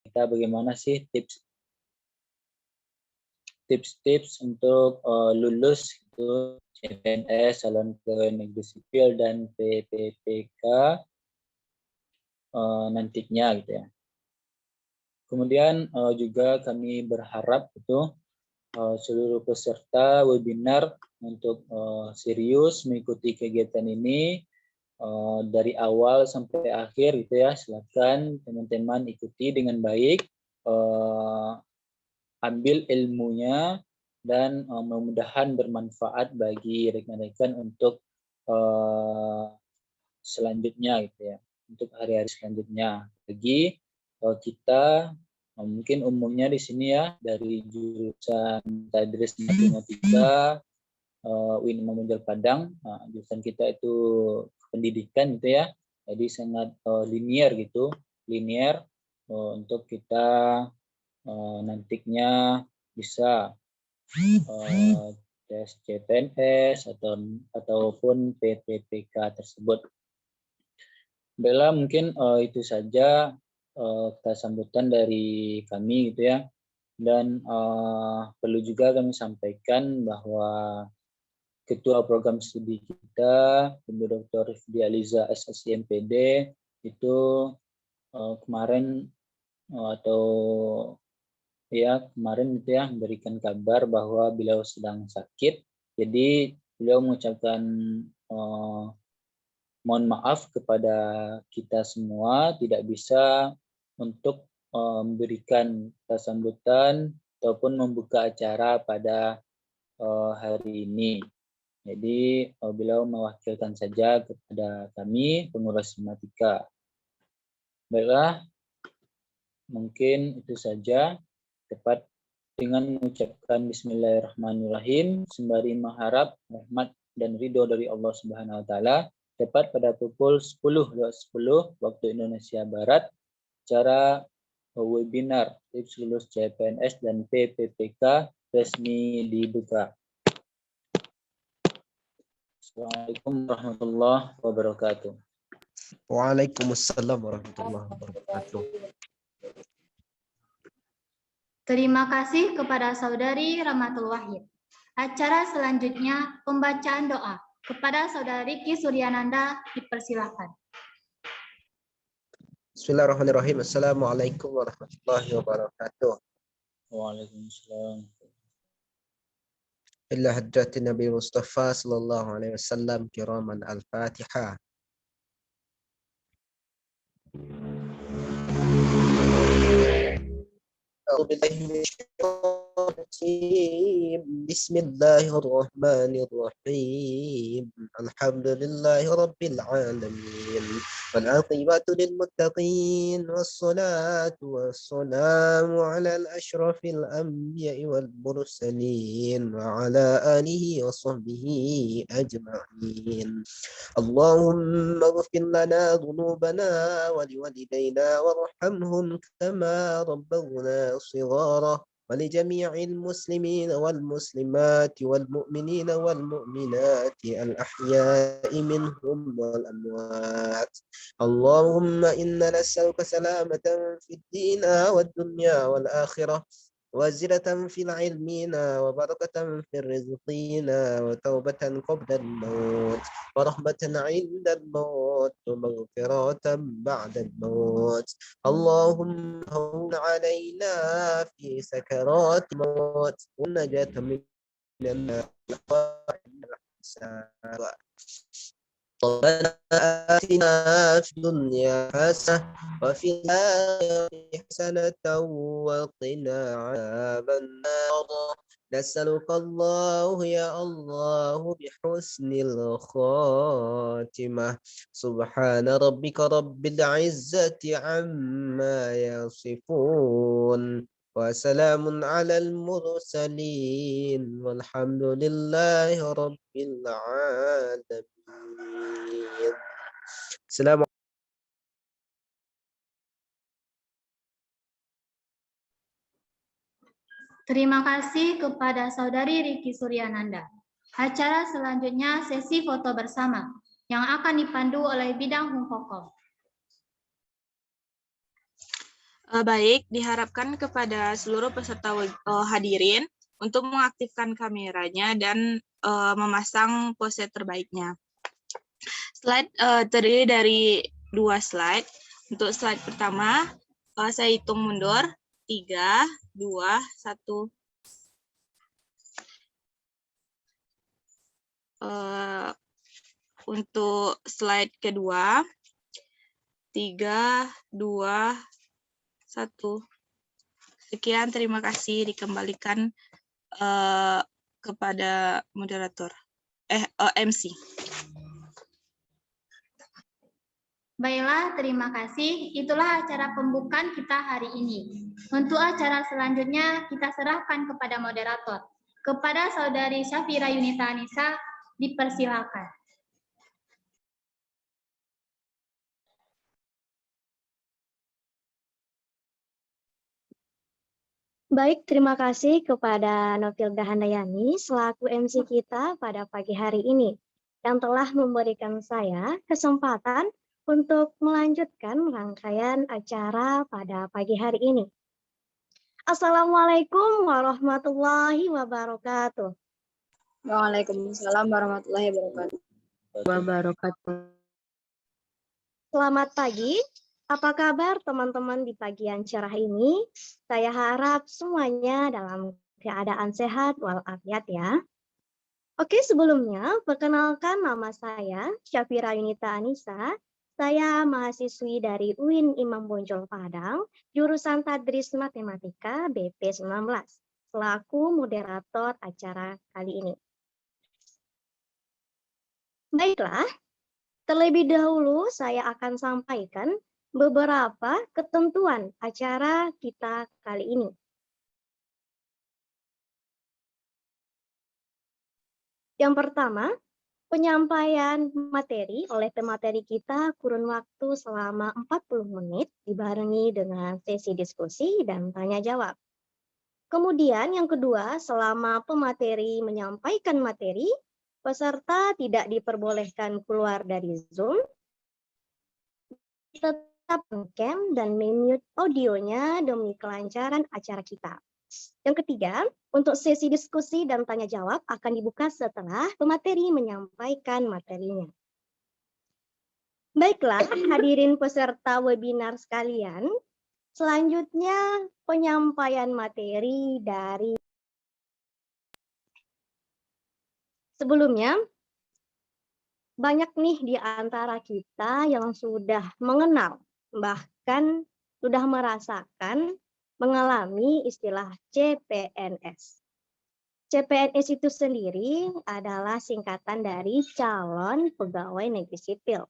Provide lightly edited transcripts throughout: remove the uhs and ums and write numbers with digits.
kita bagaimana sih tips-tips untuk lulus itu CPNS, calon pegawai negeri sipil dan PPPK nantinya gitu ya. Kemudian juga kami berharap itu seluruh peserta webinar untuk serius mengikuti kegiatan ini dari awal sampai akhir gitu ya. Silakan teman-teman ikuti dengan baik, ambil ilmunya dan mudah-mudahan bermanfaat bagi rekan-rekan untuk selanjutnya gitu ya, untuk hari-hari selanjutnya. Bagi kita mungkin umumnya di sini ya dari jurusan Tadris Matematika UIN Imam Bonjol Padang, jurusan kita itu pendidikan gitu ya, jadi sangat linear gitu, untuk kita nantinya bisa tes CPNS ataupun PPPK tersebut. Baiklah, mungkin itu saja kata sambutan dari kami gitu ya. Dan perlu juga kami sampaikan bahwa Ketua Program Studi kita, Ibu Dr. Rifdi Aliza SSI MPD, itu kemarin kemarin itu ya memberikan kabar bahwa beliau sedang sakit. Jadi beliau mengucapkan mohon maaf kepada kita semua tidak bisa untuk memberikan sambutan ataupun membuka acara pada hari ini. Jadi beliau mewakilkan saja kepada kami pengurus matematika. Baiklah, mungkin itu saja. Tepat dengan mengucapkan Bismillahirrahmanirrahim sembari mengharap rahmat dan ridho dari Allah Subhanahu Wa Taala. Tepat pada pukul 10.10 waktu Indonesia Barat, acara webinar tips lulus CPNS dan PPPK resmi dibuka. Assalamualaikum warahmatullahi wabarakatuh. Waalaikumsalam warahmatullahi wabarakatuh. Terima kasih kepada Saudari Rahmatul Wahid. Acara selanjutnya pembacaan doa. Kepada Saudara Riki Suryananda dipersilakan. Bismillahirrahmanirrahim. Assalamualaikum warahmatullahi wabarakatuh. Waalaikumsalam. Ila hadratin Nabi Mustafa sallallahu alaihi wasallam kiraman al-Fatihah. بسم الله الرحمن الرحيم الحمد لله رب العالمين والعاقبة للمتقين والصلاة والسلام على الأشرف الأنبياء والمرسلين وعلى آله وصحبه أجمعين اللهم اغفر لنا ذنوبنا ولوالدينا وارحمهم كما ربونا صغارا ولجميع المسلمين والمسلمات والمؤمنين والمؤمنات الأحياء منهم والأموات اللهم إنا نسألك سلامة في الدين والدنيا والآخرة وزلة في العلمين وبركة في الرزقين وتوبة قبل الموت ورحمة عند الموت ومغفرة بعد الموت اللهم هون علينا في سكرات الموت والنجاة من النار ربنا آتنا في الدنيا حسنة وفي الآخرة حسنة وقنا عذاب النار نسألك الله يا الله بحسن الخاتمة سبحان ربك رب العزة عما يصفون وسلام على المرسلين والحمد لله رب العالمين. السلام Terima kasih kepada Saudari Riki Suryananda. Acara selanjutnya sesi foto bersama yang akan dipandu oleh bidang Hukum. Baik, diharapkan kepada seluruh peserta hadirin untuk mengaktifkan kameranya dan memasang pose terbaiknya. Slide terdiri dari 2 slide. Untuk slide pertama, saya hitung mundur. 3, 2, 1. Untuk slide kedua, 3, 2, 1. Sekian, terima kasih. Dikembalikan kepada moderator, MC. Baiklah, terima kasih. Itulah acara pembukaan kita hari ini. Untuk acara selanjutnya, kita serahkan kepada moderator. Kepada Saudari Syafira Yunita Anissa, dipersilakan. Baik, terima kasih kepada Novilda Handayani selaku MC kita pada pagi hari ini yang telah memberikan saya kesempatan untuk melanjutkan rangkaian acara pada pagi hari ini. Assalamualaikum warahmatullahi wabarakatuh. Waalaikumsalam warahmatullahi wabarakatuh. Selamat pagi. Apa kabar teman-teman di pagi yang cerah ini? Saya harap semuanya dalam keadaan sehat walafiat ya. Oke, sebelumnya perkenalkan nama saya Syafira Yunita Anissa. Saya mahasiswi dari UIN Imam Bonjol Padang, jurusan Tadris Matematika BP 19, selaku moderator acara kali ini. Baiklah, terlebih dahulu saya akan sampaikan beberapa ketentuan acara kita kali ini. Yang pertama, penyampaian materi oleh pemateri kita kurun waktu selama 40 menit dibarengi dengan sesi diskusi dan tanya jawab. Kemudian yang kedua, selama pemateri menyampaikan materi, peserta tidak diperbolehkan keluar dari Zoom, tetap on-cam dan mute audionya demi kelancaran acara kita. Yang ketiga, untuk sesi diskusi dan tanya jawab akan dibuka setelah pemateri menyampaikan materinya. Baiklah, hadirin peserta webinar sekalian, selanjutnya penyampaian materi dari sebelumnya. Banyak nih di antara kita yang sudah mengenal, bahkan sudah merasakan, mengalami istilah CPNS. CPNS itu sendiri adalah singkatan dari calon pegawai negeri sipil.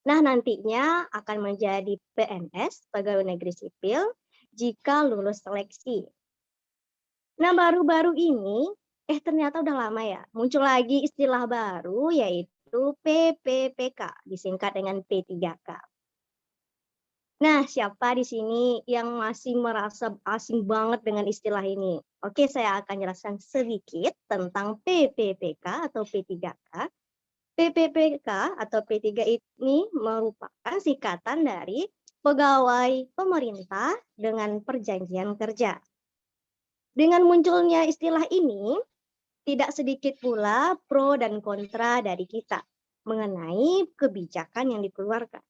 Nah, nantinya akan menjadi PNS, pegawai negeri sipil, jika lulus seleksi. Nah, baru-baru ini, ternyata udah lama ya, muncul lagi istilah baru yaitu PPPK, disingkat dengan P3K. Nah, siapa di sini yang masih merasa asing banget dengan istilah ini? Oke, saya akan jelaskan sedikit tentang PPPK atau P3K. PPPK atau P3 ini merupakan singkatan dari pegawai pemerintah dengan perjanjian kerja. Dengan munculnya istilah ini, tidak sedikit pula pro dan kontra dari kita mengenai kebijakan yang dikeluarkan.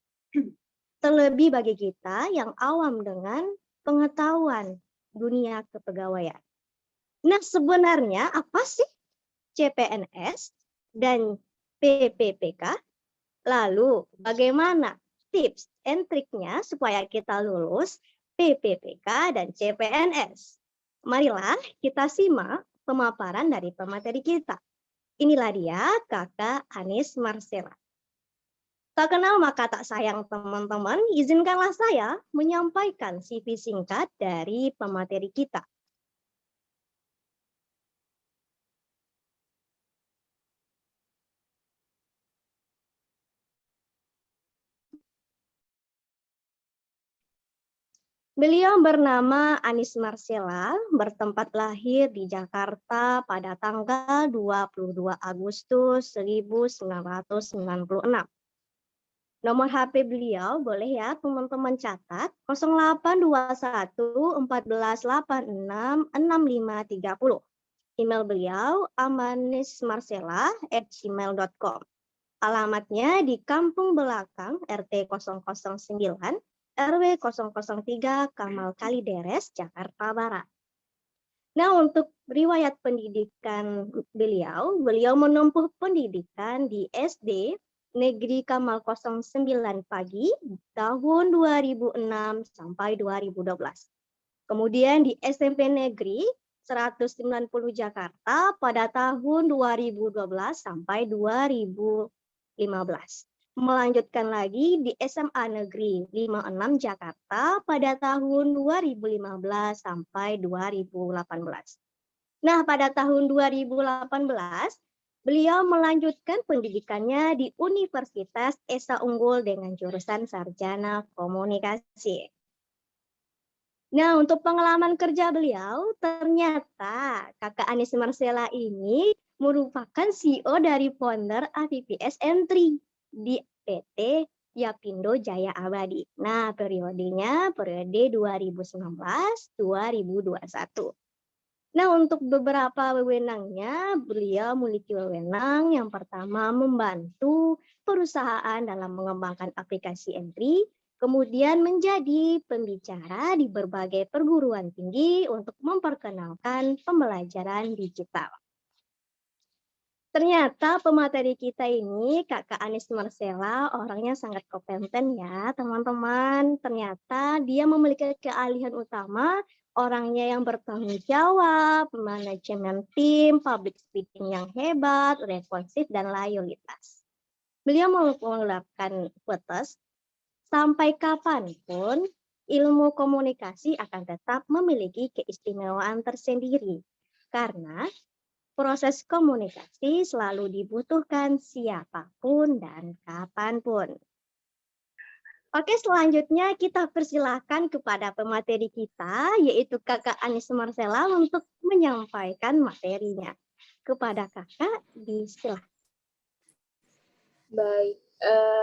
Terlebih bagi kita yang awam dengan pengetahuan dunia kepegawaian. Nah, sebenarnya apa sih CPNS dan PPPK? Lalu bagaimana tips and triknya supaya kita lulus PPPK dan CPNS? Marilah kita simak pemaparan dari pemateri kita. Inilah dia Kakak Anis Marcella. Tak kenal maka tak sayang teman-teman, izinkanlah saya menyampaikan CV singkat dari pemateri kita. Beliau bernama Anis Marcella, bertempat lahir di Jakarta pada tanggal 22 Agustus 1996. Nomor HP beliau boleh ya teman-teman catat 0821 1486 6530. Email beliau amanismarcella@gmail.com. Alamatnya di Kampung Belakang RT 009 RW 003 Kamal Kalideres, Jakarta Barat. Nah, untuk riwayat pendidikan beliau menempuh pendidikan di SD Negeri Kamal 09 Pagi tahun 2006 sampai 2012. Kemudian di SMP Negeri 190 Jakarta pada tahun 2012 sampai 2015. Melanjutkan lagi di SMA Negeri 56 Jakarta pada tahun 2015 sampai 2018. Nah, pada tahun 2018, beliau melanjutkan pendidikannya di Universitas Esa Unggul dengan jurusan Sarjana Komunikasi. Nah, untuk pengalaman kerja beliau, ternyata Kakak Anis Marcella ini merupakan CEO dari founder APPS Entry di PT Yapindo Jaya Abadi. Nah, periode 2019-2021. Nah, untuk beberapa wewenangnya, beliau memiliki wewenang yang pertama membantu perusahaan dalam mengembangkan aplikasi Entry, kemudian menjadi pembicara di berbagai perguruan tinggi untuk memperkenalkan pembelajaran digital. Ternyata pemateri kita ini, Kakak Anis Marcella, orangnya sangat kompeten ya, teman-teman. Ternyata dia memiliki keahlian utama, orangnya yang bertanggung jawab, manajemen tim, public speaking yang hebat, responsif, dan loyalitas. Beliau mengungkapkan quotes, sampai kapanpun ilmu komunikasi akan tetap memiliki keistimewaan tersendiri. Karena proses komunikasi selalu dibutuhkan siapapun dan kapanpun. Oke, selanjutnya kita persilahkan kepada pemateri kita, yaitu Kakak Anis Marcella untuk menyampaikan materinya. Kepada Kakak, disilahkan. Baik,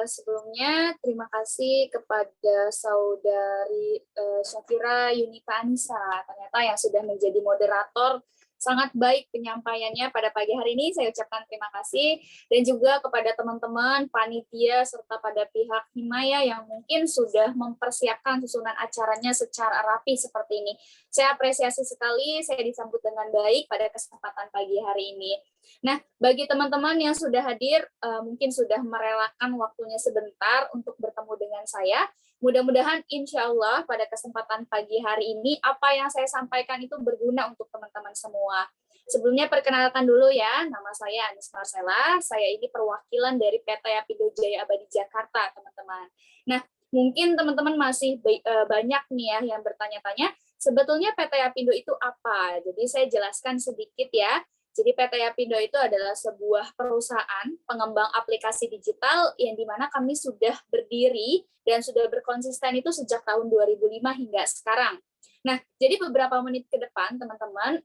sebelumnya terima kasih kepada Saudari Syafira Yunita Anissa, ternyata yang sudah menjadi moderator. Sangat baik penyampaiannya pada pagi hari ini, saya ucapkan terima kasih. Dan juga kepada teman-teman, panitia, serta pada pihak Himaya yang mungkin sudah mempersiapkan susunan acaranya secara rapi seperti ini. Saya apresiasi sekali, saya disambut dengan baik pada kesempatan pagi hari ini. Nah, bagi teman-teman yang sudah hadir, mungkin sudah merelakan waktunya sebentar untuk bertemu dengan saya. Mudah-mudahan insya Allah pada kesempatan pagi hari ini, apa yang saya sampaikan itu berguna untuk teman-teman semua. Sebelumnya perkenalkan dulu ya, nama saya Anis Marcella, saya ini perwakilan dari PT Yapindo Jaya Abadi Jakarta, teman-teman. Nah, mungkin teman-teman masih banyak nih ya yang bertanya-tanya, sebetulnya PT Yapindo itu apa? Jadi saya jelaskan sedikit ya. Jadi PT Yapindo itu adalah sebuah perusahaan pengembang aplikasi digital yang dimana kami sudah berdiri dan sudah berkonsisten itu sejak tahun 2005 hingga sekarang. Nah, jadi beberapa menit ke depan, teman-teman,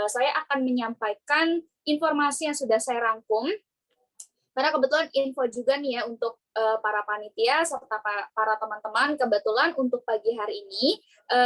saya akan menyampaikan informasi yang sudah saya rangkum. Karena kebetulan info juga nih ya untuk para panitia serta para teman-teman, kebetulan untuk pagi hari ini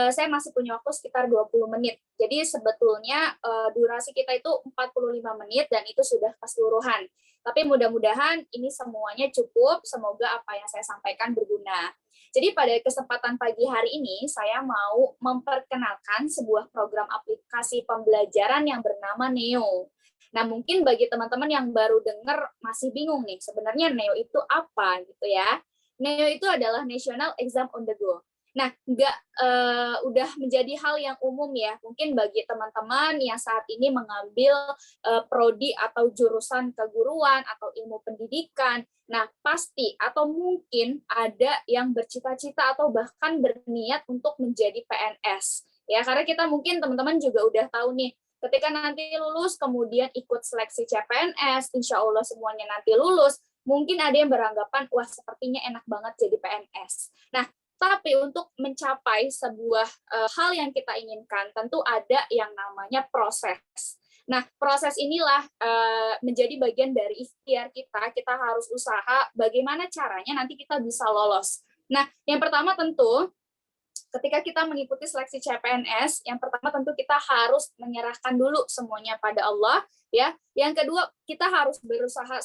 saya masih punya waktu sekitar 20 menit. Jadi sebetulnya durasi kita itu 45 menit dan itu sudah keseluruhan. Tapi mudah-mudahan ini semuanya cukup, semoga apa yang saya sampaikan berguna. Jadi pada kesempatan pagi hari ini saya mau memperkenalkan sebuah program aplikasi pembelajaran yang bernama Neo. Nah, mungkin bagi teman-teman yang baru dengar masih bingung nih, sebenarnya Neo itu apa gitu ya. Neo itu adalah National Exam on the Go. Nah, udah menjadi hal yang umum ya, mungkin bagi teman-teman yang saat ini mengambil prodi atau jurusan keguruan atau ilmu pendidikan. Nah, pasti atau mungkin ada yang bercita-cita atau bahkan berniat untuk menjadi PNS. Ya, karena kita mungkin teman-teman juga udah tahu nih, ketika nanti lulus, kemudian ikut seleksi CPNS, insya Allah semuanya nanti lulus, mungkin ada yang beranggapan, wah sepertinya enak banget jadi PNS. Nah, tapi untuk mencapai sebuah hal yang kita inginkan, tentu ada yang namanya proses. Nah, proses inilah menjadi bagian dari ikhtiar kita. Kita harus usaha bagaimana caranya nanti kita bisa lolos. Nah, yang pertama tentu ketika kita mengikuti seleksi CPNS, yang pertama tentu kita harus menyerahkan dulu semuanya pada Allah, ya. Yang kedua, kita harus berusaha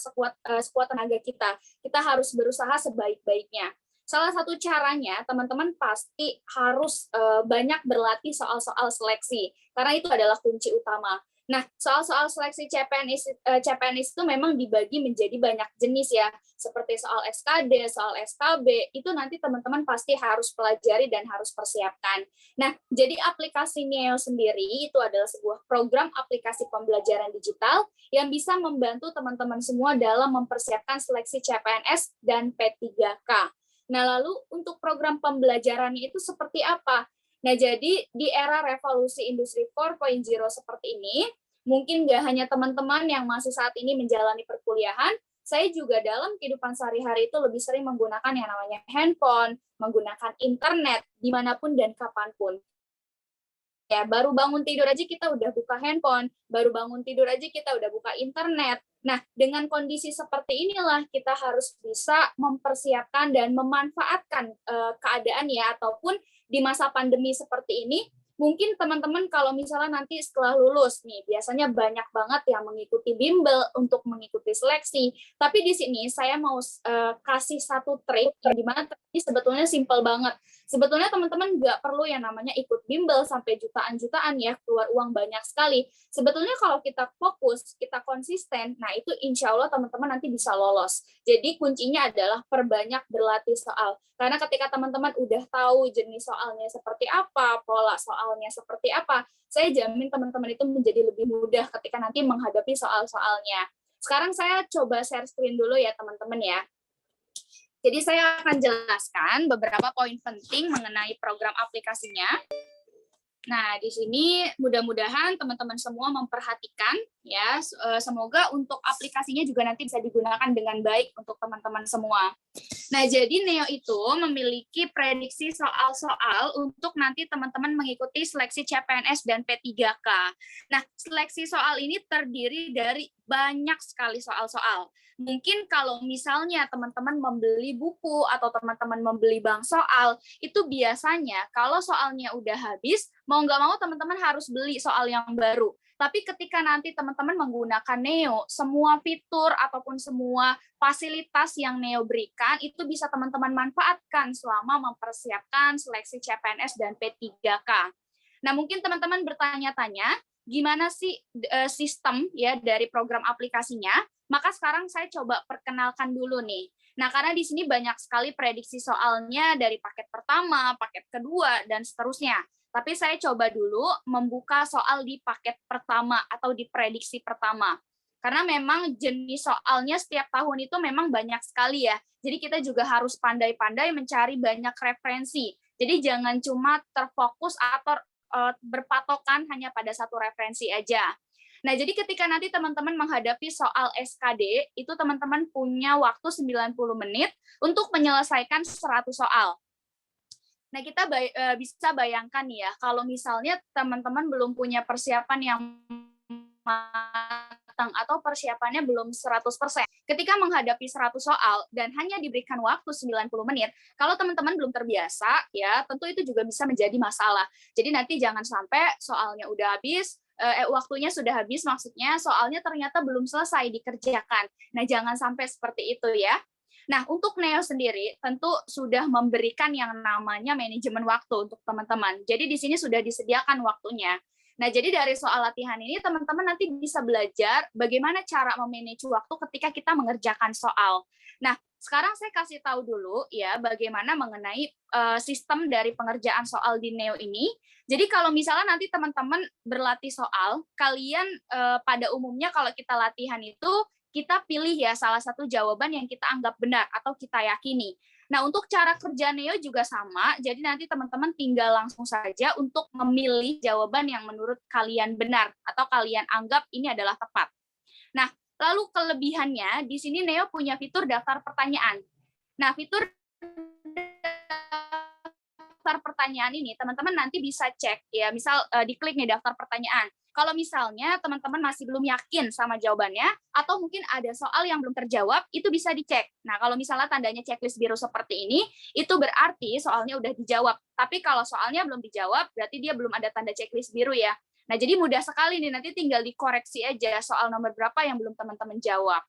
sekuat tenaga kita. Kita harus berusaha sebaik-baiknya. Salah satu caranya, teman-teman pasti harus banyak berlatih soal-soal seleksi, karena itu adalah kunci utama. Nah, soal-soal seleksi CPNS itu memang dibagi menjadi banyak jenis ya, seperti soal SKD, soal SKB, itu nanti teman-teman pasti harus pelajari dan harus persiapkan. Nah, jadi aplikasi Neo sendiri itu adalah sebuah program aplikasi pembelajaran digital yang bisa membantu teman-teman semua dalam mempersiapkan seleksi CPNS dan P3K. Nah, lalu untuk program pembelajarannya itu seperti apa? Nah, jadi di era revolusi industri 4.0 seperti ini, mungkin nggak hanya teman-teman yang masih saat ini menjalani perkuliahan, saya juga dalam kehidupan sehari-hari itu lebih sering menggunakan yang namanya handphone, menggunakan internet, dimanapun dan kapanpun. Ya, baru bangun tidur aja kita udah buka handphone, baru bangun tidur aja kita udah buka internet. Nah, dengan kondisi seperti inilah kita harus bisa mempersiapkan dan memanfaatkan keadaan ya, ataupun di masa pandemi seperti ini, mungkin teman-teman kalau misalnya nanti setelah lulus nih, biasanya banyak banget yang mengikuti bimbel untuk mengikuti seleksi. Tapi di sini saya mau kasih satu trik yang dimana ini sebetulnya simple banget. Sebetulnya teman-teman nggak perlu yang namanya ikut bimbel sampai jutaan-jutaan ya, keluar uang banyak sekali. Sebetulnya kalau kita fokus, kita konsisten, nah itu insya Allah teman-teman nanti bisa lolos. Jadi kuncinya adalah perbanyak berlatih soal. Karena ketika teman-teman udah tahu jenis soalnya seperti apa, pola soalnya seperti apa, saya jamin teman-teman itu menjadi lebih mudah ketika nanti menghadapi soal-soalnya. Sekarang saya coba share screen dulu ya teman-teman ya. Jadi saya akan jelaskan beberapa poin penting mengenai program aplikasinya. Nah, di sini mudah-mudahan teman-teman semua memperhatikan ya, semoga untuk aplikasinya juga nanti bisa digunakan dengan baik untuk teman-teman semua. Nah, jadi Neo itu memiliki prediksi soal-soal untuk nanti teman-teman mengikuti seleksi CPNS dan P3K. Nah, seleksi soal ini terdiri dari banyak sekali soal-soal. Mungkin kalau misalnya teman-teman membeli buku atau teman-teman membeli bank soal, itu biasanya kalau soalnya udah habis, mau nggak mau teman-teman harus beli soal yang baru. Tapi ketika nanti teman-teman menggunakan Neo, semua fitur ataupun semua fasilitas yang Neo berikan, itu bisa teman-teman manfaatkan selama mempersiapkan seleksi CPNS dan P3K. Nah, mungkin teman-teman bertanya-tanya, gimana sih sistem ya dari program aplikasinya? Maka sekarang saya coba perkenalkan dulu nih. Nah, karena di sini banyak sekali prediksi soalnya dari paket pertama, paket kedua, dan seterusnya. Tapi saya coba dulu membuka soal di paket pertama atau di prediksi pertama. Karena memang jenis soalnya setiap tahun itu memang banyak sekali ya. Jadi kita juga harus pandai-pandai mencari banyak referensi. Jadi jangan cuma terfokus atau berpatokan hanya pada satu referensi aja. Nah, jadi ketika nanti teman-teman menghadapi soal SKD, itu teman-teman punya waktu 90 menit untuk menyelesaikan 100 soal. Nah, kita bisa bayangkan ya, kalau misalnya teman-teman belum punya persiapan yang matang atau persiapannya belum 100%. Ketika menghadapi 100 soal dan hanya diberikan waktu 90 menit, kalau teman-teman belum terbiasa, ya tentu itu juga bisa menjadi masalah. Jadi nanti jangan sampai soalnya udah habis, waktunya sudah habis, maksudnya soalnya ternyata belum selesai dikerjakan. Nah, jangan sampai seperti itu ya. Nah, untuk Neo sendiri tentu sudah memberikan yang namanya manajemen waktu untuk teman-teman. Jadi di sini sudah disediakan waktunya. Nah, jadi dari soal latihan ini teman-teman nanti bisa belajar bagaimana cara memanage waktu ketika kita mengerjakan soal. Nah, sekarang saya kasih tahu dulu ya bagaimana mengenai sistem dari pengerjaan soal di Neo ini. Jadi kalau misalnya nanti teman-teman berlatih soal, kalian pada umumnya kalau kita latihan itu kita pilih ya salah satu jawaban yang kita anggap benar atau kita yakini. Nah, untuk cara kerja Neo juga sama, jadi nanti teman-teman tinggal langsung saja untuk memilih jawaban yang menurut kalian benar atau kalian anggap ini adalah tepat. Nah, lalu kelebihannya, di sini Neo punya fitur daftar pertanyaan. Nah, fitur daftar pertanyaan ini, teman-teman nanti bisa cek ya, misal diklik nih daftar pertanyaan. Kalau misalnya teman-teman masih belum yakin sama jawabannya, atau mungkin ada soal yang belum terjawab, itu bisa dicek. Nah, kalau misalnya tandanya checklist biru seperti ini, itu berarti soalnya udah dijawab. Tapi kalau soalnya belum dijawab, berarti dia belum ada tanda checklist biru ya. Nah, jadi mudah sekali nih, nanti tinggal dikoreksi aja soal nomor berapa yang belum teman-teman jawab.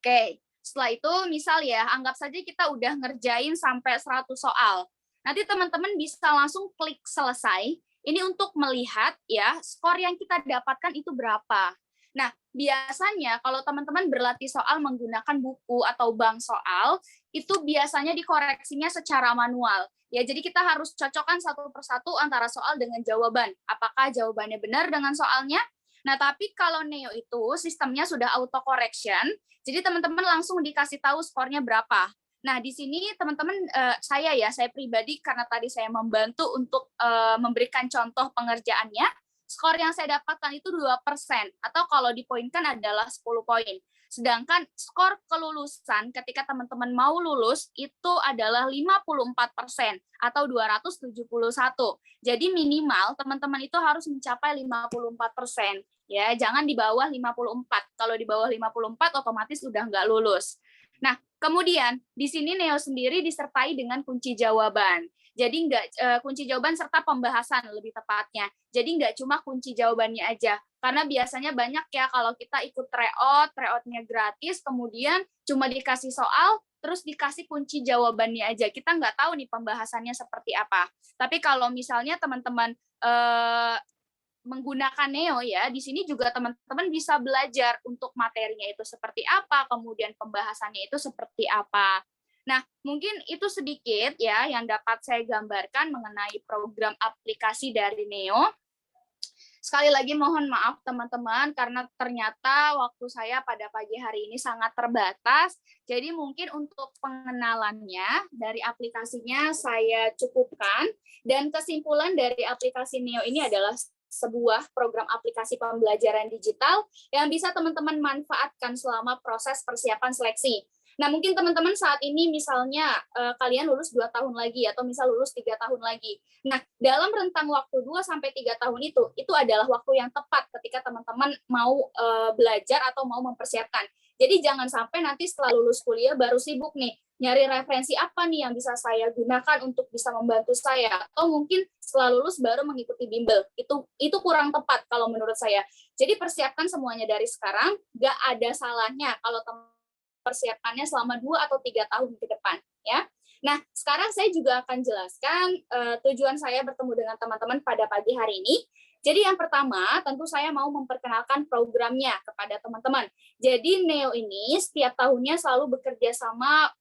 Oke, setelah itu misal ya, anggap saja kita udah ngerjain sampai 100 soal. Nanti teman-teman bisa langsung klik selesai. Ini untuk melihat ya, skor yang kita dapatkan itu berapa. Nah, biasanya kalau teman-teman berlatih soal menggunakan buku atau bank soal, itu biasanya dikoreksinya secara manual. Ya, jadi kita harus cocokkan satu persatu antara soal dengan jawaban. Apakah jawabannya benar dengan soalnya? Nah, tapi kalau Neo itu sistemnya sudah auto correction, jadi teman-teman langsung dikasih tahu skornya berapa. Nah, di sini teman-teman, saya pribadi karena tadi saya membantu untuk memberikan contoh pengerjaannya, skor yang saya dapatkan itu 2%, atau kalau dipoinkan adalah 10 poin. Sedangkan skor kelulusan ketika teman-teman mau lulus itu adalah 54% atau 271. Jadi minimal teman-teman itu harus mencapai 54%. Ya, jangan di bawah 54. Kalau di bawah 54 otomatis udah nggak lulus. Nah, kemudian di sini Neo sendiri disertai dengan kunci jawaban. Jadi kunci jawaban serta pembahasan lebih tepatnya. Jadi nggak cuma kunci jawabannya aja. Karena biasanya banyak ya kalau kita ikut tryout-nya gratis, kemudian cuma dikasih soal, terus dikasih kunci jawabannya aja. Kita nggak tahu nih pembahasannya seperti apa. Tapi kalau misalnya teman-teman menggunakan Neo ya, di sini juga teman-teman bisa belajar untuk materinya itu seperti apa, kemudian pembahasannya itu seperti apa. Nah, mungkin itu sedikit ya yang dapat saya gambarkan mengenai program aplikasi dari Neo. Sekali lagi mohon maaf teman-teman karena ternyata waktu saya pada pagi hari ini sangat terbatas. Jadi mungkin untuk pengenalannya dari aplikasinya saya cukupkan, dan kesimpulan dari aplikasi Neo ini adalah sebuah program aplikasi pembelajaran digital yang bisa teman-teman manfaatkan selama proses persiapan seleksi. Nah, mungkin teman-teman saat ini misalnya kalian lulus 2 tahun lagi atau misal lulus 3 tahun lagi. Nah, dalam rentang waktu 2-3 tahun itu adalah waktu yang tepat ketika teman-teman mau belajar atau mau mempersiapkan. Jadi jangan sampai nanti setelah lulus kuliah baru sibuk nih, nyari referensi apa nih yang bisa saya gunakan untuk bisa membantu saya, atau mungkin setelah lulus baru mengikuti bimbel. Itu kurang tepat kalau menurut saya. Jadi persiapkan semuanya dari sekarang, nggak ada salahnya kalau persiapannya selama 2 atau 3 tahun ke depan ya. Nah, sekarang saya juga akan jelaskan tujuan saya bertemu dengan teman-teman pada pagi hari ini. Jadi yang pertama, tentu saya mau memperkenalkan programnya kepada teman-teman. Jadi Neo ini setiap tahunnya selalu bekerja sama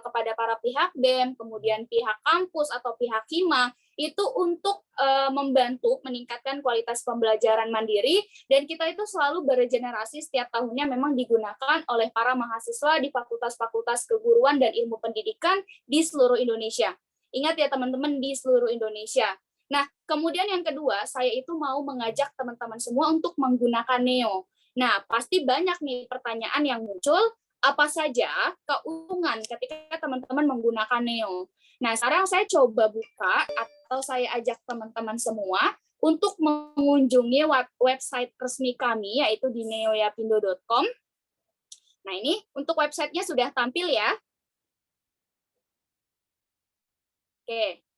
kepada para pihak BEM, kemudian pihak kampus atau pihak Hima, itu untuk membantu meningkatkan kualitas pembelajaran mandiri, dan kita itu selalu beregenerasi setiap tahunnya memang digunakan oleh para mahasiswa di fakultas-fakultas keguruan dan ilmu pendidikan di seluruh Indonesia. Ingat ya teman-teman, di seluruh Indonesia. Nah, kemudian yang kedua, saya itu mau mengajak teman-teman semua untuk menggunakan Neo. Nah, pasti banyak nih pertanyaan yang muncul, apa saja keuntungan ketika teman-teman menggunakan Neo. Nah, sekarang saya coba buka atau saya ajak teman-teman semua untuk mengunjungi website resmi kami, yaitu di neoyapindo.com. Nah, ini untuk websitenya sudah tampil ya. Oke.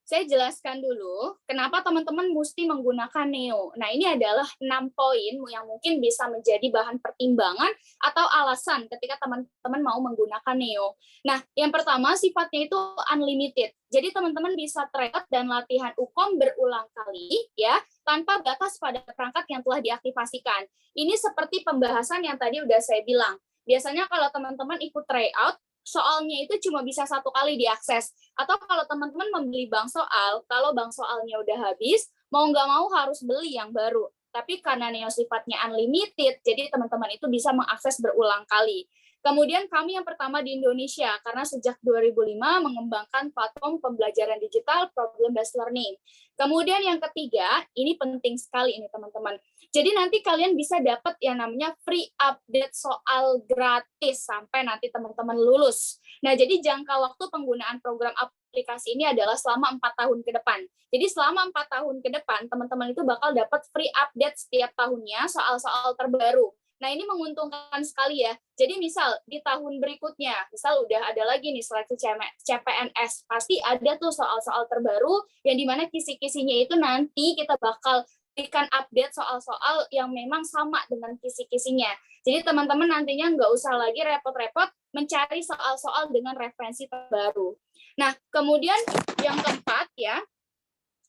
Saya jelaskan dulu kenapa teman-teman mesti menggunakan Neo. Nah, ini adalah 6 poin yang mungkin bisa menjadi bahan pertimbangan atau alasan ketika teman-teman mau menggunakan Neo. Nah, yang pertama sifatnya itu unlimited. Jadi teman-teman bisa tryout dan latihan UKOM berulang kali ya, tanpa batas pada perangkat yang telah diaktifasikan. Ini seperti pembahasan yang tadi udah saya bilang. Biasanya kalau teman-teman ikut tryout, soalnya itu cuma bisa 1 kali diakses. Atau kalau teman-teman membeli bank soal, kalau bank soalnya udah habis, mau nggak mau harus beli yang baru. Tapi karena Neo sifatnya unlimited, jadi teman-teman itu bisa mengakses berulang kali. Kemudian kami yang pertama di Indonesia, karena sejak 2005 mengembangkan platform pembelajaran digital problem-based learning. Kemudian yang ketiga, ini penting sekali ini teman-teman. Jadi nanti kalian bisa dapat yang namanya free update soal gratis sampai nanti teman-teman lulus. Nah, jadi jangka waktu penggunaan program aplikasi aplikasi ini adalah selama 4 tahun ke depan. Jadi selama 4 tahun ke depan, teman-teman itu bakal dapat free update setiap tahunnya soal-soal terbaru. Nah, ini menguntungkan sekali ya. Jadi misal di tahun berikutnya, misal udah ada lagi nih seleksi CPNS, pasti ada tuh soal-soal terbaru yang dimana kisi-kisinya itu nanti kita bakal berikan update soal-soal yang memang sama dengan kisi-kisinya. Jadi teman-teman nantinya nggak usah lagi repot-repot mencari soal-soal dengan referensi terbaru. Nah, kemudian yang keempat ya,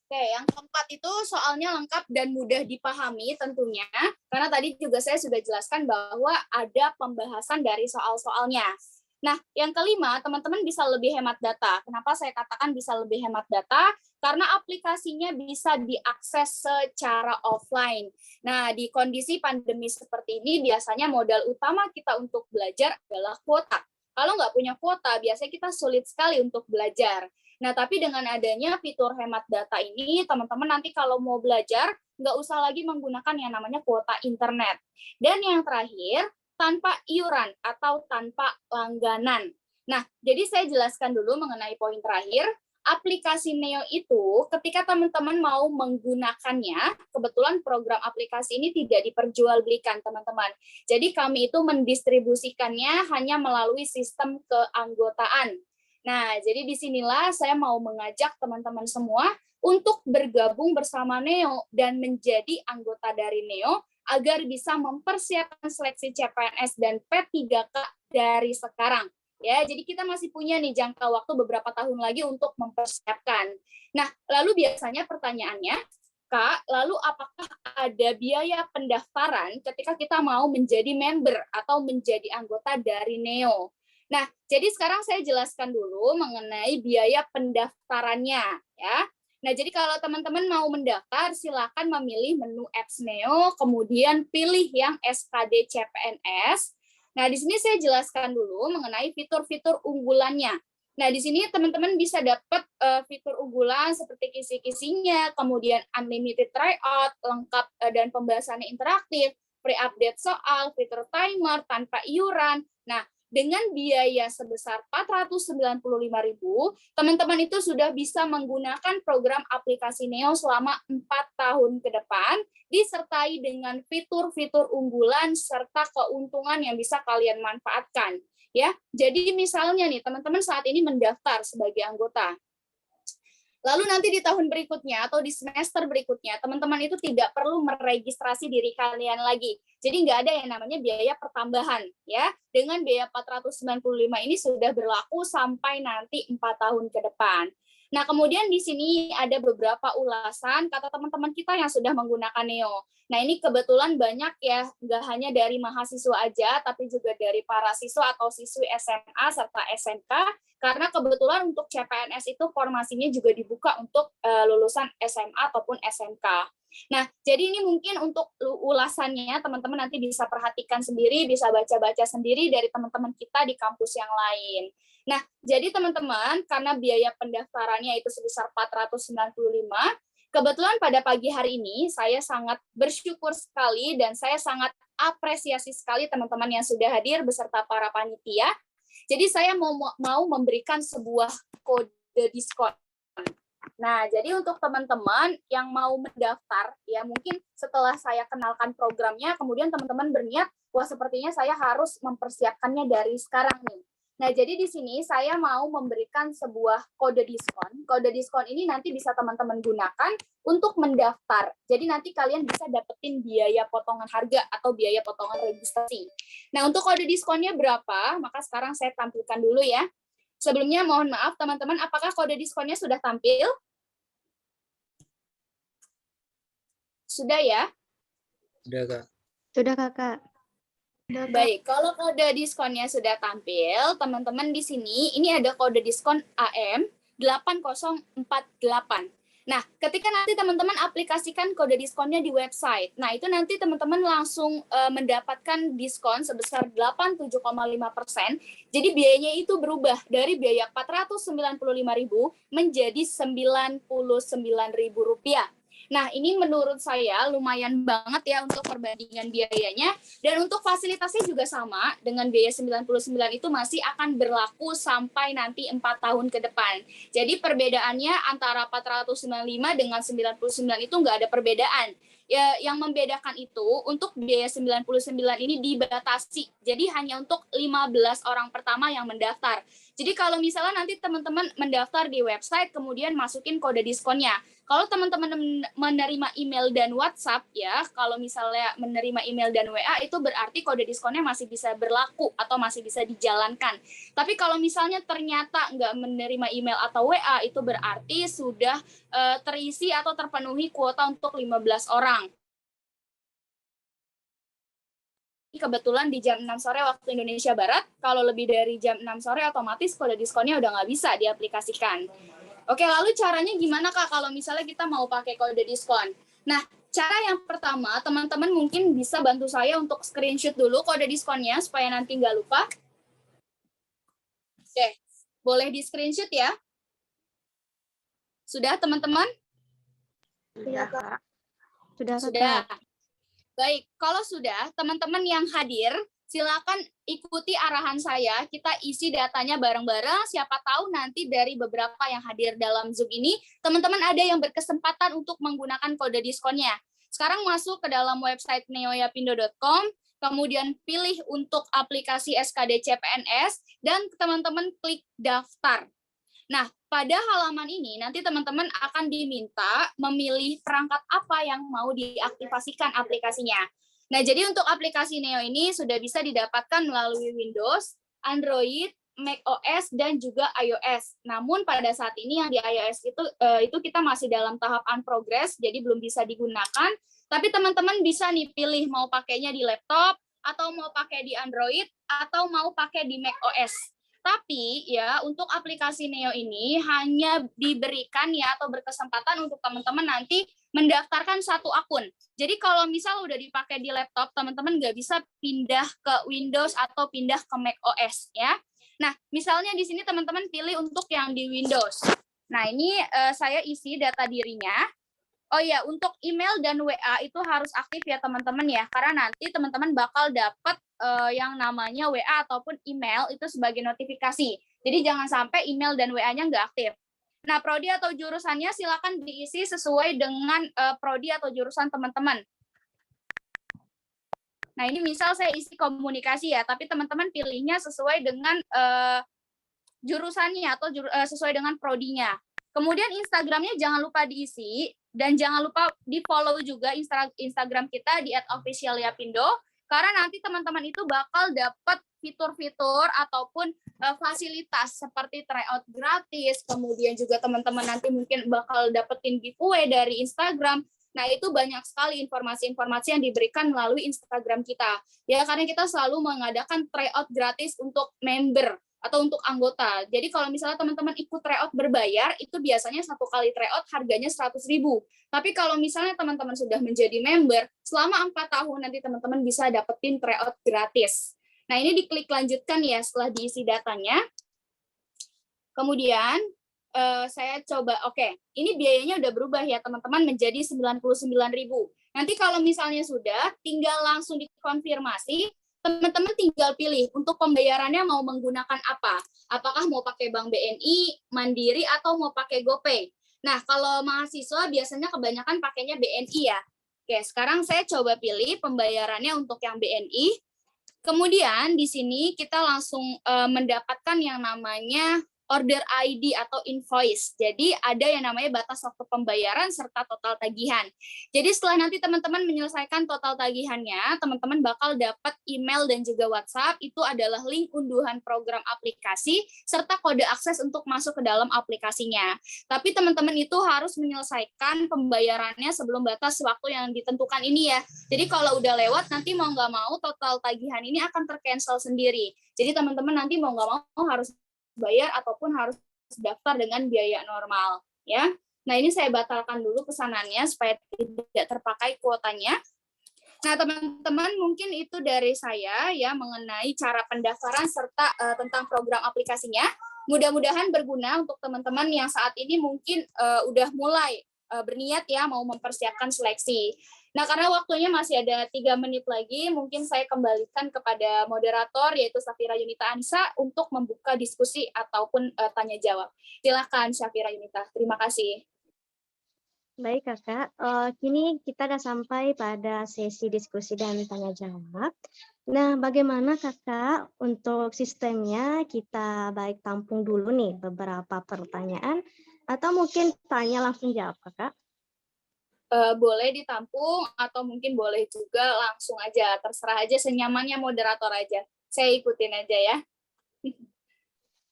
oke, yang keempat itu soalnya lengkap dan mudah dipahami tentunya, karena tadi juga saya sudah jelaskan bahwa ada pembahasan dari soal-soalnya. Nah, yang kelima, teman-teman bisa lebih hemat data. Kenapa saya katakan bisa lebih hemat data? Karena aplikasinya bisa diakses secara offline. Nah, di kondisi pandemi seperti ini, biasanya modal utama kita untuk belajar adalah kuota. Kalau nggak punya kuota, biasanya kita sulit sekali untuk belajar. Nah, tapi dengan adanya fitur hemat data ini, teman-teman nanti kalau mau belajar, nggak usah lagi menggunakan yang namanya kuota internet. Dan yang terakhir, tanpa iuran atau tanpa langganan. Nah, jadi saya jelaskan dulu mengenai poin terakhir. Aplikasi Neo itu, ketika teman-teman mau menggunakannya, kebetulan program aplikasi ini tidak diperjualbelikan, teman-teman. Jadi kami itu mendistribusikannya hanya melalui sistem keanggotaan. Nah, jadi disinilah saya mau mengajak teman-teman semua untuk bergabung bersama Neo dan menjadi anggota dari Neo agar bisa mempersiapkan seleksi CPNS dan P3K dari sekarang. Ya, jadi kita masih punya nih jangka waktu beberapa tahun lagi untuk mempersiapkan. Nah, lalu biasanya pertanyaannya, Kak, lalu apakah ada biaya pendaftaran ketika kita mau menjadi member atau menjadi anggota dari Neo? Nah, jadi sekarang saya jelaskan dulu mengenai biaya pendaftarannya, ya. Nah, jadi kalau teman-teman mau mendaftar, silakan memilih menu Apps Neo, kemudian pilih yang SKD CPNS. Nah, di sini saya jelaskan dulu mengenai fitur-fitur unggulannya. Nah, di sini teman-teman bisa dapat fitur unggulan seperti kisi-kisinya, kemudian unlimited tryout, lengkap dan pembahasannya interaktif, free update soal, fitur timer tanpa iuran. Nah, dengan biaya sebesar 495.000, teman-teman itu sudah bisa menggunakan program aplikasi Neo selama 4 tahun ke depan, disertai dengan fitur-fitur unggulan serta keuntungan yang bisa kalian manfaatkan. Ya, jadi misalnya nih, teman-teman saat ini mendaftar sebagai anggota. Lalu nanti di tahun berikutnya atau di semester berikutnya, teman-teman itu tidak perlu meregistrasi diri kalian lagi. Jadi nggak ada yang namanya biaya pertambahan, ya. Dengan biaya 495 ini sudah berlaku sampai nanti 4 tahun ke depan. Nah, kemudian di sini ada beberapa ulasan kata teman-teman kita yang sudah menggunakan Neo. Nah, ini kebetulan banyak ya, nggak hanya dari mahasiswa aja, tapi juga dari para siswa atau siswi SMA serta SMK, karena kebetulan untuk CPNS itu formasinya juga dibuka untuk lulusan SMA ataupun SMK. Nah, jadi ini mungkin untuk ulasannya teman-teman nanti bisa perhatikan sendiri, bisa baca-baca sendiri dari teman-teman kita di kampus yang lain. Nah, jadi teman-teman, karena biaya pendaftarannya itu sebesar 495, kebetulan pada pagi hari ini saya sangat bersyukur sekali dan saya sangat apresiasi sekali teman-teman yang sudah hadir beserta para panitia. Jadi saya mau memberikan sebuah kode diskon. Nah, jadi untuk teman-teman yang mau mendaftar, ya mungkin setelah saya kenalkan programnya, kemudian teman-teman berniat, wah sepertinya saya harus mempersiapkannya dari sekarang nih. Nah, jadi di sini saya mau memberikan sebuah kode diskon. Kode diskon ini nanti bisa teman-teman gunakan untuk mendaftar. Jadi nanti kalian bisa dapetin biaya potongan harga atau biaya potongan registrasi. Nah, untuk kode diskonnya berapa? Maka sekarang saya tampilkan dulu ya. Sebelumnya mohon maaf teman-teman, apakah kode diskonnya sudah tampil? Sudah ya? Sudah, Kak. Sudah, Kakak. Baik, kalau kode diskonnya sudah tampil, teman-teman di sini ini ada kode diskon AM 8048. Nah, ketika nanti teman-teman aplikasikan kode diskonnya di website, nah itu nanti teman-teman langsung mendapatkan diskon sebesar 87,5%. Jadi biayanya itu berubah dari biaya 495.000 menjadi Rp99.000. Nah, ini menurut saya lumayan banget ya untuk perbandingan biayanya, dan untuk fasilitasnya juga sama dengan biaya 99 itu masih akan berlaku sampai nanti 4 tahun ke depan. Jadi perbedaannya antara 495 dengan 99 itu nggak ada perbedaan. Ya, yang membedakan itu untuk biaya 99 ini dibatasi. Jadi hanya untuk 15 orang pertama yang mendaftar. Jadi kalau misalnya nanti teman-teman mendaftar di website kemudian masukin kode diskonnya. Kalau teman-teman menerima email dan WhatsApp ya, kalau misalnya menerima email dan WA itu berarti kode diskonnya masih bisa berlaku atau masih bisa dijalankan. Tapi kalau misalnya ternyata nggak menerima email atau WA itu berarti sudah terisi atau terpenuhi kuota untuk 15 orang. Kebetulan di jam 6 sore waktu Indonesia Barat, kalau lebih dari jam 6 sore otomatis kode diskonnya udah nggak bisa diaplikasikan. Oke, lalu caranya gimana Kak kalau misalnya kita mau pakai kode diskon? Nah, cara yang pertama, teman-teman mungkin bisa bantu saya untuk screenshot dulu kode diskonnya supaya nanti nggak lupa. Oke, boleh di screenshot ya? Sudah teman-teman? Sudah, Kak. Sudah. Baik, kalau sudah, teman-teman yang hadir, silakan ikuti arahan saya. Kita isi datanya bareng-bareng. Siapa tahu nanti dari beberapa yang hadir dalam Zoom ini, teman-teman ada yang berkesempatan untuk menggunakan kode diskonnya. Sekarang masuk ke dalam website neoyapindo.com, kemudian pilih untuk aplikasi SKD CPNS, dan teman-teman klik daftar. Nah, pada halaman ini nanti teman-teman akan diminta memilih perangkat apa yang mau diaktifasikan aplikasinya. Nah, jadi untuk aplikasi Neo ini sudah bisa didapatkan melalui Windows, Android, macOS, dan juga iOS. Namun pada saat ini yang di iOS itu kita masih dalam tahap unprogress, jadi belum bisa digunakan. Tapi teman-teman bisa nih pilih mau pakainya di laptop, atau mau pakai di Android, atau mau pakai di macOS. Tapi ya untuk aplikasi Neo ini hanya diberikan ya atau berkesempatan untuk teman-teman nanti mendaftarkan satu akun. Jadi kalau misal udah dipakai di laptop, teman-teman nggak bisa pindah ke Windows atau pindah ke macOS ya. Nah, misalnya di sini teman-teman pilih untuk yang di Windows. Nah, ini saya isi data dirinya. Oh ya, untuk email dan WA itu harus aktif ya teman-teman ya, karena nanti teman-teman bakal dapat yang namanya WA ataupun email itu sebagai notifikasi. Jadi jangan sampai email dan WA-nya nggak aktif. Nah, prodi atau jurusannya silakan diisi sesuai dengan prodi atau jurusan teman-teman. Nah, ini misal saya isi komunikasi ya, tapi teman-teman pilihnya sesuai dengan jurusannya atau sesuai dengan prodinya. Kemudian Instagramnya jangan lupa diisi, dan jangan lupa di-follow juga Instagram kita di @officialyapindo, karena nanti teman-teman itu bakal dapat fitur-fitur ataupun fasilitas seperti tryout gratis, kemudian juga teman-teman nanti mungkin bakal dapetin giveaway dari Instagram. Nah, itu banyak sekali informasi-informasi yang diberikan melalui Instagram kita. Ya, karena kita selalu mengadakan tryout gratis untuk member atau untuk anggota. Jadi kalau misalnya teman-teman ikut tryout berbayar, itu biasanya satu kali tryout harganya 100.000. Tapi kalau misalnya teman-teman sudah menjadi member, selama 4 tahun nanti teman-teman bisa dapetin tryout gratis. Nah, ini diklik lanjutkan ya setelah diisi datanya. Kemudian saya coba, oke, ini biayanya udah berubah ya teman-teman menjadi 99.000. Nanti kalau misalnya sudah, tinggal langsung dikonfirmasi. Teman-teman tinggal pilih untuk pembayarannya mau menggunakan apa. Apakah mau pakai Bank BNI, Mandiri, atau mau pakai GoPay. Nah, kalau mahasiswa biasanya kebanyakan pakainya BNI ya. Oke, sekarang saya coba pilih pembayarannya untuk yang BNI. Kemudian di sini kita langsung mendapatkan yang namanya order ID atau invoice. Jadi ada yang namanya batas waktu pembayaran serta total tagihan. Jadi setelah nanti teman-teman menyelesaikan total tagihannya, teman-teman bakal dapat email dan juga WhatsApp. Itu adalah link unduhan program aplikasi serta kode akses untuk masuk ke dalam aplikasinya. Tapi teman-teman itu harus menyelesaikan pembayarannya sebelum batas waktu yang ditentukan ini ya. Jadi kalau udah lewat nanti mau nggak mau total tagihan ini akan tercancel sendiri. Jadi teman-teman nanti mau nggak mau harus bayar ataupun harus daftar dengan biaya normal ya. Nah, ini saya batalkan dulu pesanannya supaya tidak terpakai kuotanya. Nah, teman-teman mungkin itu dari saya ya mengenai cara pendaftaran serta tentang program aplikasinya. Mudah-mudahan berguna untuk teman-teman yang saat ini mungkin udah mulai berniat ya mau mempersiapkan seleksi. Nah, karena waktunya masih ada 3 menit lagi, mungkin saya kembalikan kepada moderator, yaitu Syafira Yunita Anissa, untuk membuka diskusi ataupun tanya jawab. Silakan Syafira Yunita, terima kasih. Baik Kakak, kini kita sudah sampai pada sesi diskusi dan tanya jawab. Nah, bagaimana Kakak untuk sistemnya? Kita baik tampung dulu nih beberapa pertanyaan, atau mungkin tanya langsung jawab Kakak? Boleh ditampung atau mungkin boleh juga langsung aja, terserah aja, senyamannya moderator aja. Saya ikutin aja ya.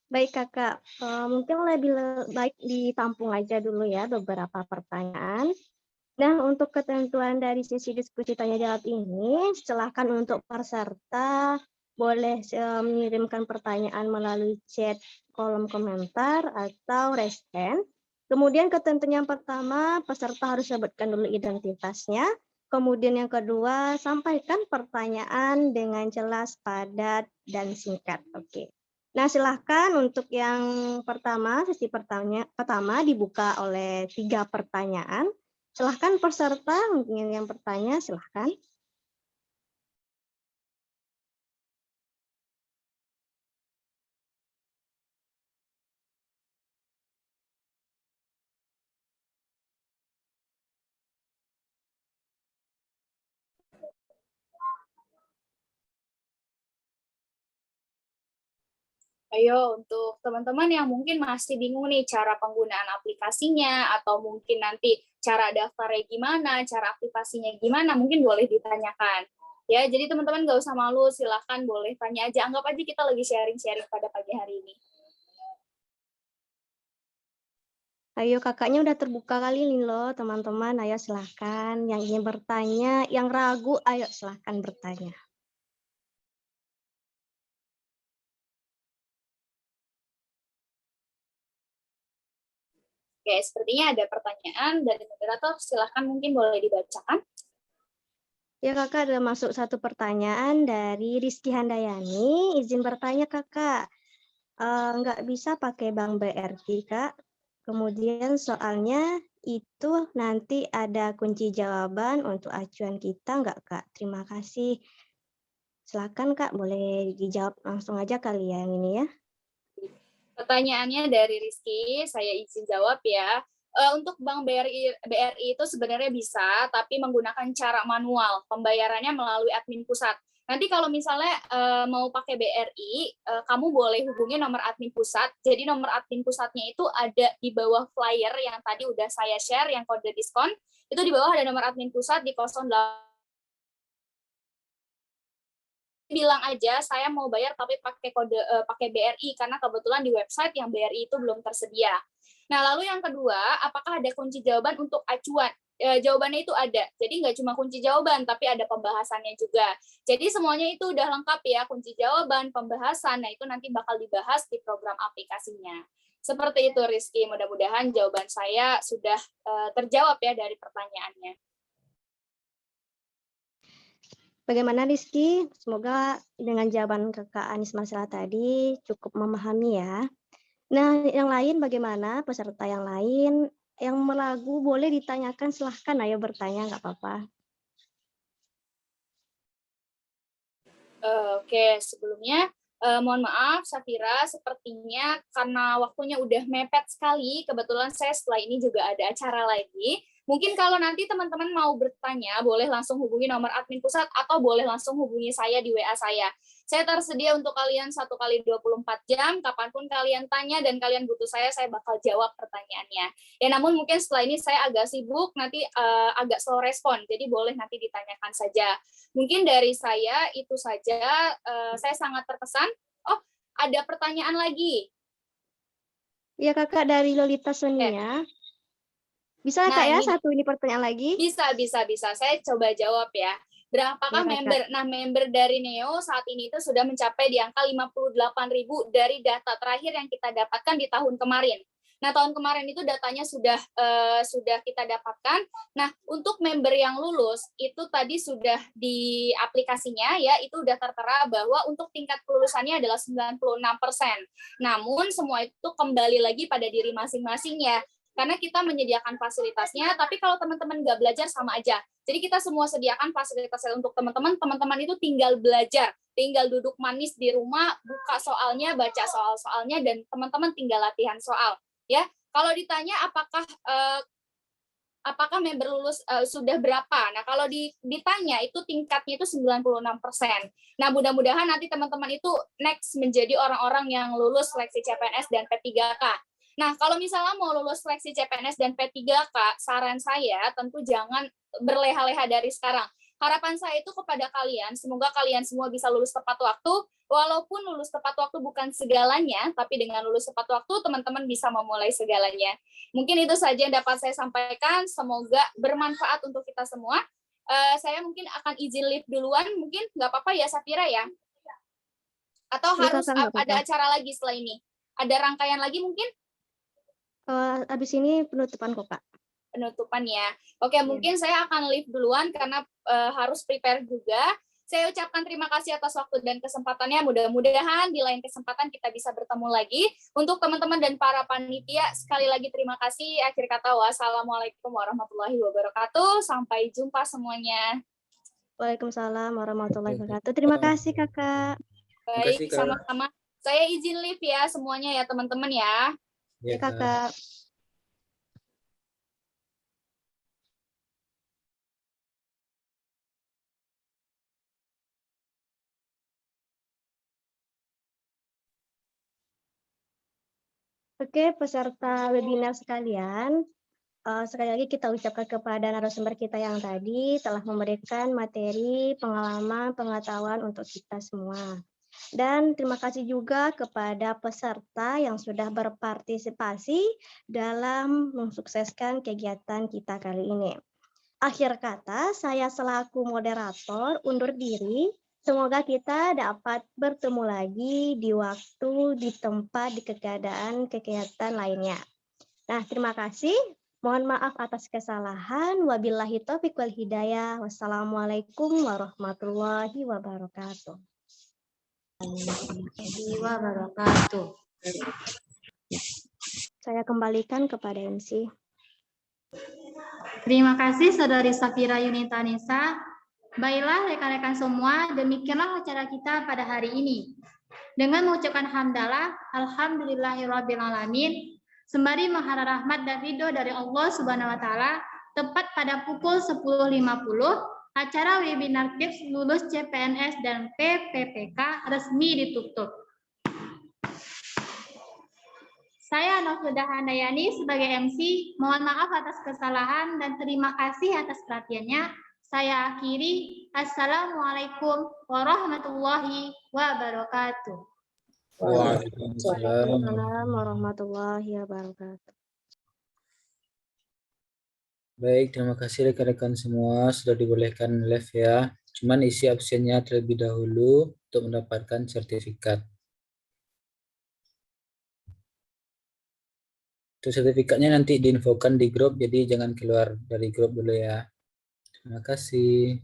Baik Kakak, mungkin lebih baik ditampung aja dulu ya beberapa pertanyaan. Nah, untuk ketentuan dari sesi diskusi tanya jawab ini, silakan untuk peserta boleh mengirimkan pertanyaan melalui chat kolom komentar atau raise hand. Kemudian ketentuan yang pertama, peserta harus sebutkan dulu identitasnya. Kemudian yang kedua, sampaikan pertanyaan dengan jelas, padat, dan singkat. Oke. Nah, silahkan untuk yang pertama, sesi pertama dibuka oleh 3 pertanyaan. Silahkan peserta, mungkin yang bertanya, silahkan. Ayo, untuk teman-teman yang mungkin masih bingung nih cara penggunaan aplikasinya, atau mungkin nanti cara daftarnya gimana, cara aktivasinya gimana, mungkin boleh ditanyakan. Ya, jadi teman-teman nggak usah malu, silahkan boleh tanya aja. Anggap aja kita lagi sharing-sharing pada pagi hari ini. Ayo, kakaknya udah terbuka kali ini loh, teman-teman. Ayo silahkan, yang ingin bertanya, yang ragu, ayo silahkan bertanya. Oke, sepertinya ada pertanyaan dari moderator, silahkan mungkin boleh dibacakan. Ya kakak, ada masuk satu pertanyaan dari Rizky Handayani. Izin bertanya kakak, nggak bisa pakai Bank BRI kak? Kemudian soalnya itu nanti ada kunci jawaban untuk acuan kita nggak kak? Terima kasih. Silakan kak, boleh dijawab langsung aja kali ya yang ini ya. Pertanyaannya dari Rizky, saya izin jawab ya. Untuk Bank BRI itu sebenarnya bisa, tapi menggunakan cara manual. Pembayarannya melalui admin pusat. Nanti kalau misalnya mau pakai BRI, kamu boleh hubungi nomor admin pusat. Jadi nomor admin pusatnya itu ada di bawah flyer yang tadi udah saya share, yang kode diskon. Itu di bawah ada nomor admin pusat di 08. Bilang aja saya mau bayar tapi pakai kode pakai BRI, karena kebetulan di website yang BRI itu belum tersedia. Nah, lalu yang kedua, apakah ada kunci jawaban untuk acuan? Jawabannya itu ada. Jadi nggak cuma kunci jawaban, tapi ada pembahasannya juga. Jadi semuanya itu udah lengkap ya, kunci jawaban, pembahasan. Nah, itu nanti bakal dibahas di program aplikasinya. Seperti itu Rizky, mudah-mudahan jawaban saya sudah terjawab ya dari pertanyaannya. Bagaimana Rizky? Semoga dengan jawaban kakak Anis Marcella tadi cukup memahami ya. Nah, yang lain bagaimana? Peserta yang lain yang meragu boleh ditanyakan, silahkan ayo bertanya, nggak apa-apa. Oke, sebelumnya mohon maaf Syafira, sepertinya karena waktunya udah mepet sekali, kebetulan saya setelah ini juga ada acara lagi. Mungkin kalau nanti teman-teman mau bertanya, boleh langsung hubungi nomor admin pusat atau boleh langsung hubungi saya di WA saya. Saya tersedia untuk kalian 1 kali 24 jam, kapanpun kalian tanya dan kalian butuh saya bakal jawab pertanyaannya. Ya, namun mungkin setelah ini saya agak sibuk, nanti agak slow respon, jadi boleh nanti ditanyakan saja. Mungkin dari saya itu saja, saya sangat terkesan. Oh, ada pertanyaan lagi. Ya kakak, dari Lolita Sonia. Bisa kak ya, satu ini pertanyaan lagi? Bisa. Saya coba jawab ya. Berapakah ya, member? Nah, member dari Neo saat ini itu sudah mencapai di angka 58.000 dari data terakhir yang kita dapatkan di tahun kemarin. Nah, tahun kemarin itu datanya sudah kita dapatkan. Nah, untuk member yang lulus itu tadi sudah di aplikasinya ya, itu udah tertera bahwa untuk tingkat kelulusannya adalah 96%. Namun semua itu kembali lagi pada diri masing-masing ya. karena kita menyediakan fasilitasnya, tapi kalau teman-teman nggak belajar sama aja. Jadi kita semua sediakan fasilitasnya untuk teman-teman, teman-teman itu tinggal belajar, tinggal duduk manis di rumah, buka soalnya, baca soal-soalnya, dan teman-teman tinggal latihan soal. Ya, kalau ditanya apakah member lulus sudah berapa? Nah, kalau ditanya itu tingkatnya itu 96%. Nah, mudah-mudahan nanti teman-teman itu next menjadi orang-orang yang lulus seleksi CPNS dan P3K. Nah, kalau misalnya mau lulus seleksi CPNS dan P3K, saran saya tentu jangan berleha-leha dari sekarang. Harapan saya itu kepada kalian, semoga kalian semua bisa lulus tepat waktu, walaupun lulus tepat waktu bukan segalanya, tapi dengan lulus tepat waktu, teman-teman bisa memulai segalanya. Mungkin itu saja yang dapat saya sampaikan, semoga bermanfaat untuk kita semua. Saya mungkin akan izin live duluan, mungkin nggak apa-apa ya Safira ya? Atau harus ada acara lagi setelah ini? Ada rangkaian lagi mungkin? Habis ini penutupan kok, Kak. Penutupan ya. Oke, mungkin saya akan leave duluan karena harus prepare juga. Saya ucapkan terima kasih atas waktu dan kesempatannya. Mudah-mudahan di lain kesempatan kita bisa bertemu lagi. Untuk teman-teman dan para panitia, sekali lagi terima kasih. Akhir kata, wassalamualaikum warahmatullahi wabarakatuh. Sampai jumpa semuanya. Waalaikumsalam warahmatullahi wabarakatuh. Terima kasih, Kakak. Baik, sama-sama. Saya izin leave ya semuanya ya, teman-teman ya. Ya, Kakak. Oke, peserta webinar sekalian, sekali lagi kita ucapkan kepada narasumber kita yang tadi telah memberikan materi, pengalaman, pengetahuan untuk kita semua. Dan terima kasih juga kepada peserta yang sudah berpartisipasi dalam mensukseskan kegiatan kita kali ini. Akhir kata, saya selaku moderator undur diri. Semoga kita dapat bertemu lagi di waktu, di tempat, di kegiatan lainnya. Nah, terima kasih. Mohon maaf atas kesalahan. Wabillahi taufiq wal hidayah. Wassalamualaikum warahmatullahi wabarakatuh. Wabarakatuh. Saya kembalikan kepada MC. Terima kasih Saudari Safira Yunita Nisa. Baiklah rekan-rekan semua, demikianlah acara kita pada hari ini. Dengan mengucapkan hamdalah, alhamdulillahirrabbilalamin, sembari mengharap rahmat dan ridho dari Allah Subhanahu wa taala, tepat pada pukul 10.50, acara webinar tips lulus CPNS dan PPPK resmi ditutup. Saya Nofida Handayani sebagai MC, mohon maaf atas kesalahan dan terima kasih atas perhatiannya. Saya akhiri, Assalamualaikum warahmatullahi wabarakatuh. Waalaikumsalam warahmatullahi wabarakatuh. Baik, terima kasih rekan-rekan semua sudah dibolehkan live ya. Cuman isi absennya terlebih dahulu untuk mendapatkan sertifikat. Itu sertifikatnya nanti diinfokan di grup, jadi jangan keluar dari grup dulu ya. Terima kasih.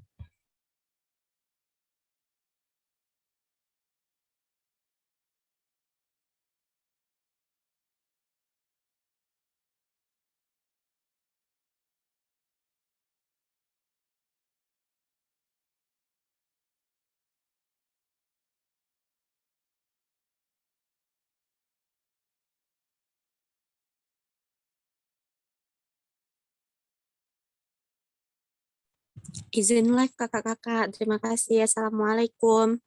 Izin live kakak-kakak. Terima kasih. Assalamualaikum.